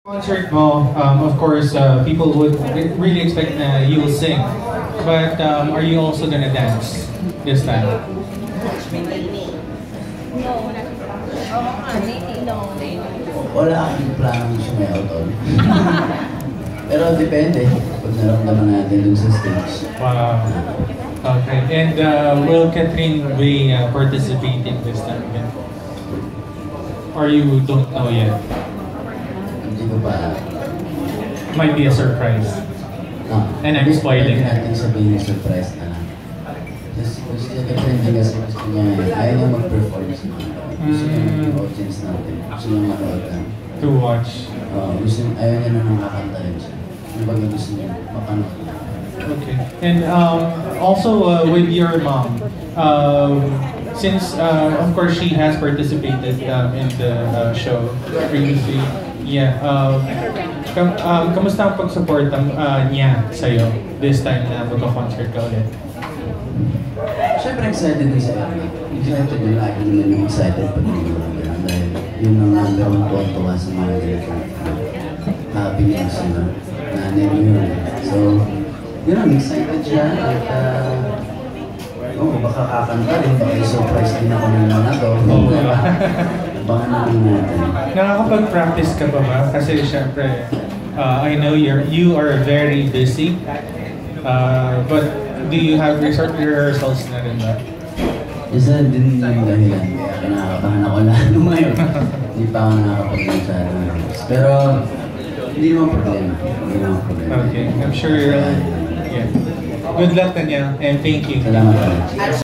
Concert mo, of course, people would really expect you will sing. But are you also gonna dance this time? No, no. Wala akong planong sumayaw doon. Pero depende pag naramdaman natin dun sa stage. Wow. Okay. And will Catherine be participating this time again? Or you don't know yet? Hindi ko pa. Might be a surprise. And I'm spoiling. Hindi natin sabihin na surprise na lang. Kasi gusto niya Catherine kasi gusto niya, ayaw niya mag-perform sa mga gusto niya yung audience natin. Gusto niya manood lang. To watch. Ayaw niya na nakakanta rin siya. Ano ba gusto niya mapanood? Okay. And also with your mom, since of course she has participated in the show previously, yeah. Kamusta ang pag-support niya sa'yo this time na magka-concert ka ulit? Siyempre excited din siya. Excited din. Lagi naman yung excited pag naging dahil yun ang number one tuwa sa mga ganito. Happy niya siya. Nanay mo yun. So, yun ang excited siya. At baka kakanta rin. Baka i-surprise din ako ng mga to. Baka naman natin. Nakakapag-practice ka ba ba? Kasi syempre, I know you are very busy. But do you have rehearsals na rin ba? Isa din yung dahilan. Kaya nakakabahan ako lalo ngayon. Hindi pa ako nakakapag-masyado. Pero, hindi naman problema. Okay, I'm sure you'll... Yeah. Good luck, Tanya, and thank you. Salamat.